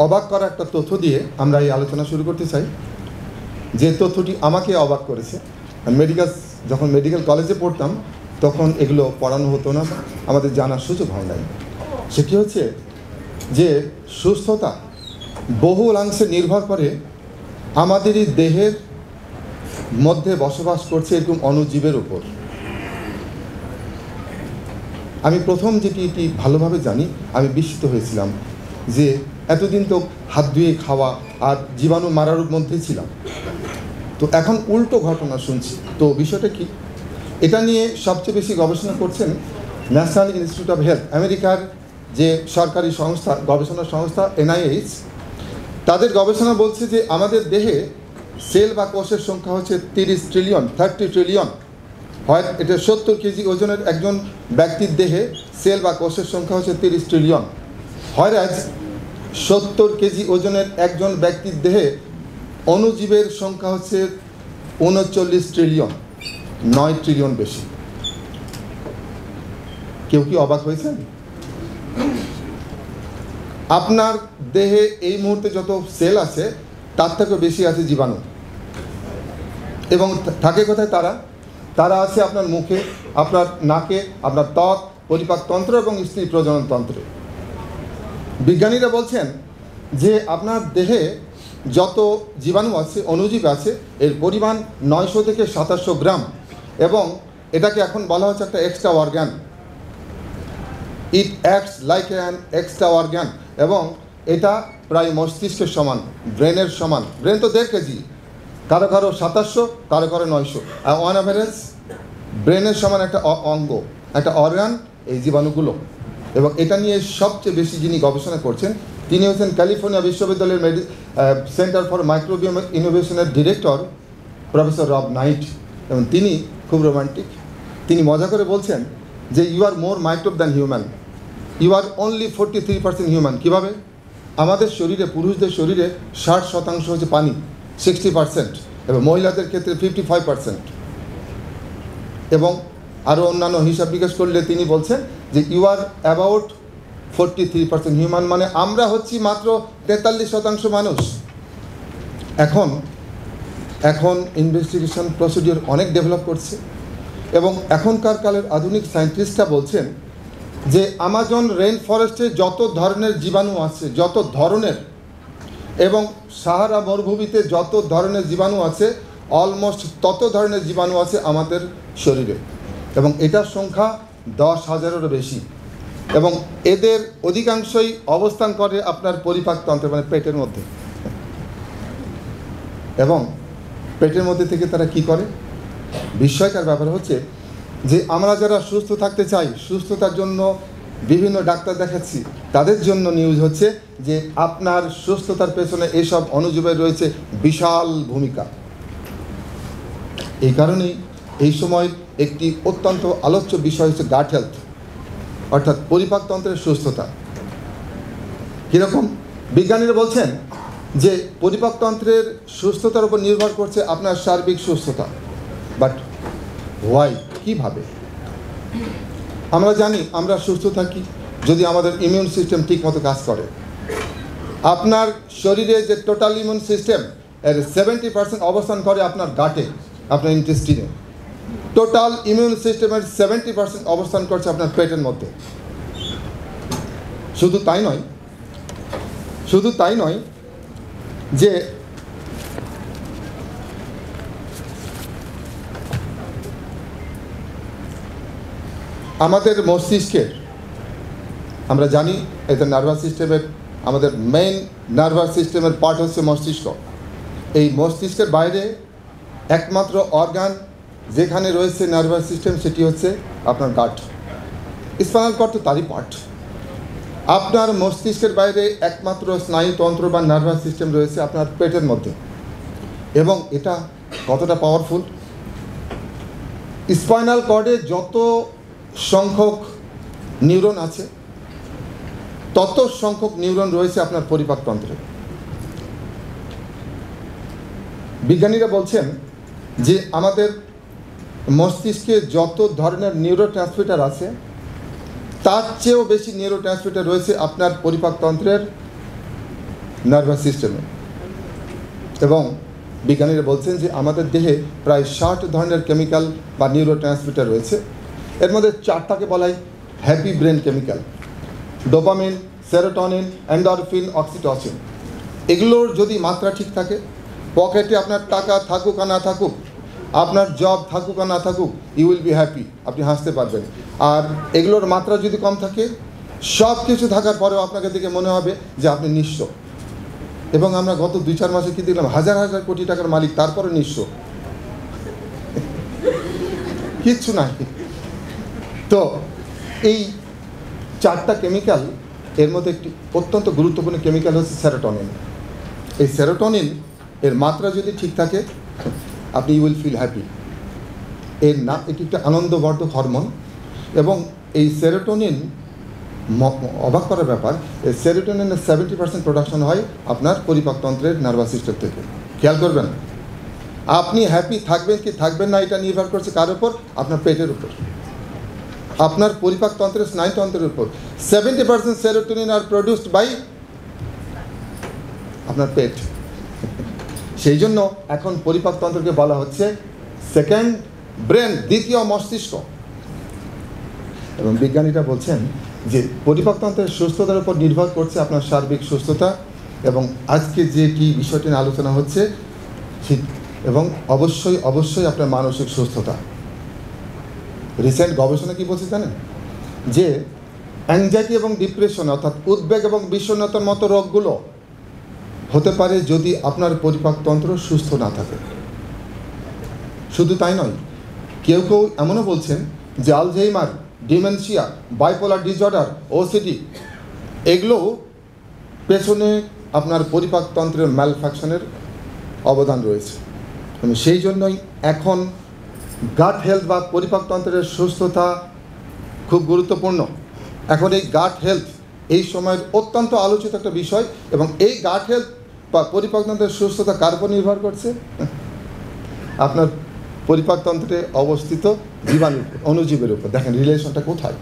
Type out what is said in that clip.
অবাক করা একটা তথ্য দিয়ে আমরা এই আলোচনা শুরু করতে চাই, যে তথ্যটি আমাকে অবাক করেছে। যখন মেডিকেল কলেজে পড়তাম তখন এগুলো পড়ানো হতো না, আমাদের জানার সুযোগ হয় নাই। সেটি হচ্ছে যে সুস্থতা বহুলাংশে নির্ভর করে আমাদেরই দেহের মধ্যে বসবাস করছে এরকম অণুজীবের উপর। আমি প্রথম যেটি ভালোভাবে জানি, আমি বিস্মিত হয়েছিলাম যে এতদিন তো হাত ধুয়ে খাওয়া আর জীবাণু মারার মধ্যেই ছিলাম, তো এখন উল্টো ঘটনা শুনছি। তো বিষয়টা কি, এটা নিয়ে সবচেয়ে বেশি গবেষণা করছেন ন্যাশনাল ইনস্টিটিউট অফ হেলথ, আমেরিকার যে সরকারি সংস্থা, গবেষণা সংস্থা NIH। তাদের গবেষণা বলছে যে আমাদের দেহে সেল বা কোষের সংখ্যা হচ্ছে 30 ট্রিলিয়ন। হয় এটা 70 কেজি ওজনের একজন ব্যক্তির দেহে সেল বা কোষের সংখ্যা হচ্ছে 30 ট্রিলিয়ন, হয় 70 কেজি ওজনের একজন ব্যক্তির দেহে অণুজীবের সংখ্যা হচ্ছে 39 ট্রিলিয়ন, 9 ট্রিলিয়ন বেশি। কেউ কি অবাক হয়েছেন? আপনার দেহে এই মুহূর্তে যত সেল আছে তার থেকেও বেশি আছে জীবাণু, এবং থাকে কোথায় তারা আছে আপনার মুখে, আপনার নাকে, আপনার ত্বক, পরিপাকতন্ত্র এবং স্ত্রী প্রজনন তন্ত্রে। বিজ্ঞানীরা বলছেন যে আপনার দেহে যত জীবাণু আছে, অণুজীব আছে, এর পরিমাণ 900 থেকে 2700 গ্রাম, এবং এটাকে এখন বলা হচ্ছে একটা extra organ. It acts like an extra organ, এবং এটা প্রায় মস্তিষ্কের সমান, ব্রেনের সমান। ব্রেন তো 1.5 কেজি, কারো 2700, কারো 900, আর অন অ্যাভারেজ ব্রেনের সমান একটা অঙ্গ, একটা অর্গান এই জীবাণুগুলো। এবং এটা নিয়ে সবচেয়ে বেশি যিনি গবেষণা করছেন তিনি হচ্ছেন ক্যালিফোর্নিয়া বিশ্ববিদ্যালয়ের সেন্টার ফর মাইক্রোবিয়াম ইনোভেশনের ডিরেক্টর প্রফেসর রব নাইট। এবং তিনি খুব রোমান্টিক, তিনি মজা করে বলছেন যে you are more microbe than human, you are only 43% human. কীভাবে? আমাদের শরীরে, পুরুষদের শরীরে 60% হচ্ছে পানি, 60%, এবং মহিলাদের ক্ষেত্রে 55%, এবং আরও অন্যান্য হিসাব বিকাশ করলে তিনি বলছেন যে ইউ আর অ্যাবাউট 43% হিউম্যান, মানে আমরা হচ্ছি মাত্র 43% মানুষ। এখন ইনভেস্টিগেশন প্রসিডিওর অনেক ডেভেলপ করছে, এবং এখনকার কালের আধুনিক সায়েন্টিস্টরা বলছেন যে আমাজন রেইন ফরেস্টে যত ধরনের জীবাণু আছে, যত ধরনের, এবং সাহারা মরুভূমিতে যত ধরনের জীবাণু আছে, অলমোস্ট তত ধরনের জীবাণু আছে আমাদের শরীরে, এবং এটার সংখ্যা 10,000-এরও বেশি। এবং এদের অধিকাংশই অবস্থান করে আপনার পরিপাকতন্ত্রে, মানে পেটের মধ্যে। এবং পেটের মধ্যে থেকে তারা কি করে? বিস্ময়কর ব্যাপার হচ্ছে যে আমরা যারা সুস্থ থাকতে চাই, সুস্থতার জন্য বিভিন্ন ডাক্তার দেখাচ্ছি, তাদের জন্য নিউজ হচ্ছে যে আপনার সুস্থতার পেছনে এসব অণুজীবের রয়েছে বিশাল ভূমিকা। এই কারণেই এই সময় একটি অত্যন্ত আলোচ্য বিষয় হচ্ছে গাট হেলথ, অর্থাৎ পরিপাকতন্ত্রের সুস্থতা। কীরকম? বিজ্ঞানীরা বলছেন যে পরিপাকতন্ত্রের সুস্থতার উপর নির্ভর করছে আপনার সার্বিক সুস্থতা। But why? কীভাবে? আমরা জানি আমরা সুস্থ থাকি যদি আমাদের ইমিউন সিস্টেম ঠিকমতো কাজ করে। আপনার শরীরে যে টোটাল ইমিউন সিস্টেম, এর 70% অবস্থান করে আপনার গাটে, আপনার ইন্টেস্টিনে। টোটাল ইমিউন সিস্টেমের 70% অবস্থান করছে আপনার পেটের মধ্যে। শুধু তাই নয় যে আমাদের মস্তিষ্কের, আমরা জানি এটা নার্ভাস সিস্টেমের, আমাদের মেইন নার্ভাস সিস্টেমের পার্ট হচ্ছে মস্তিষ্ক। এই মস্তিষ্কের বাইরে একমাত্র অর্গান যেখানে রয়েছে নার্ভাস সিস্টেম সেটি হচ্ছে আপনার গাট। স্পাইনাল কর্ড তো তারই পার্ট। আপনার মস্তিষ্কের বাইরে একমাত্র স্নায়ুতন্ত্র বা নার্ভাস সিস্টেম রয়েছে আপনার পেটের মধ্যে। এবং এটা কতটা পাওয়ারফুল! স্পাইনাল কর্ডে যত সংখ্যক নিউরন আছে তত সংখ্যক নিউরন রয়েছে আপনার পরিপাকতন্ত্রে। বিজ্ঞানীরা বলছেন যে আমাদের মস্তিষ্কে যত ধরনের নিউরোট্রান্সমিটার আছে তার চেয়েও বেশি নিউরোট্রান্সমিটার রয়েছে আপনার পরিপাকতন্ত্রের নার্ভাস সিস্টেমে। এবং বিজ্ঞানীরা বলছেন যে আমাদের দেহে প্রায় 60 ধরনের কেমিক্যাল বা নিউরো ট্রান্সমিটার রয়েছে। এর মধ্যে 4টাকে বলা হয় happy brain chemical: dopamine, serotonin, endorphin, oxytocin. এগুলোর যদি মাত্রা ঠিক থাকে, পকেটে আপনার টাকা থাকুক আর না থাকুক, আপনার জব থাকুক আর না থাকুক, ইউ উইল বি হ্যাপি, আপনি হাসতে পারবেন। আর এগুলোর মাত্রা যদি কম থাকে, সব কিছু থাকার পরেও আপনাকে দেখে মনে হবে যে আপনি নিঃস্ব। এবং আমরা গত 2-4 মাসে কি দেখলাম, হাজার হাজার কোটি টাকার মালিক, তারপরে নিঃস্ব, কিচ্ছু নাই। তো এই 4টা কেমিক্যাল, এর মধ্যে একটি অত্যন্ত গুরুত্বপূর্ণ কেমিক্যাল হচ্ছে সেরোটোনিন। এই সেরোটোনিন এর মাত্রা যদি ঠিক থাকে, আপনি ইউ উইল ফিল হ্যাপি। এর না, এটি একটা আনন্দবর্ধক হরমোন। এবং এই সেরোটোনিন, অবাক করার ব্যাপার, এই সেরোটোনিনের 70% প্রোডাকশন হয় আপনার পরিপাকতন্ত্রের নার্ভাস সিস্টেম থেকে। খেয়াল করবেন, আপনি হ্যাপি থাকবেন কি থাকবেন না, এটা নির্ভর করছে কার উপর? আপনার পেটের উপর, আপনার পরিপাকতন্ত্রের স্নায়ুতন্ত্রের উপর। 70% সেরোটোনিন আর প্রডিউসড বাই আপনার পেট। সেই জন্য এখন পরিপাকতন্ত্রকে বলা হচ্ছে সেকেন্ড ব্রেন, দ্বিতীয় মস্তিষ্ক। এবং বিজ্ঞানীরা বলছেন যে পরিপাকতন্ত্রের সুস্থতার উপর নির্ভর করছে আপনার সার্বিক সুস্থতা। এবং আজকে যেটি বিষয়টি নিয়ে আলোচনা হচ্ছে, এবং অবশ্যই অবশ্যই আপনার মানসিক সুস্থতা। রিসেন্ট গবেষণা কি বলছে জানেন? যে অ্যাংজাইটি এবং ডিপ্রেশন, অর্থাৎ উদ্বেগ এবং বিষণ্ণতার মতো রোগগুলো হতে পারে যদি আপনার পরিপাকতন্ত্র সুস্থ না থাকে। শুধু তাই নয়, কেউ কেউ এমনও বলছেন যে Alzheimer, dementia, bipolar disorder, OCD, এগুলো পেছনে আপনার পরিপাকতন্ত্রের ম্যালফ্যাকশনের অবদান রয়েছে। সেই জন্যই এখন গাট হেলথ বা পরিপাকতন্ত্রের সুস্থতা খুব গুরুত্বপূর্ণ। এখন এই গাট হেলথ এই সময়ের অত্যন্ত আলোচিত একটা বিষয়। এবং এই গাট হেলথ বা পরিপাকতন্ত্রের সুস্থতা কার উপর নির্ভর করছে? আপনার পরিপাকতন্ত্রে অবস্থিত জীবাণু, অণুজীবের উপর। দেখেন রিলেশনটা কোথায়।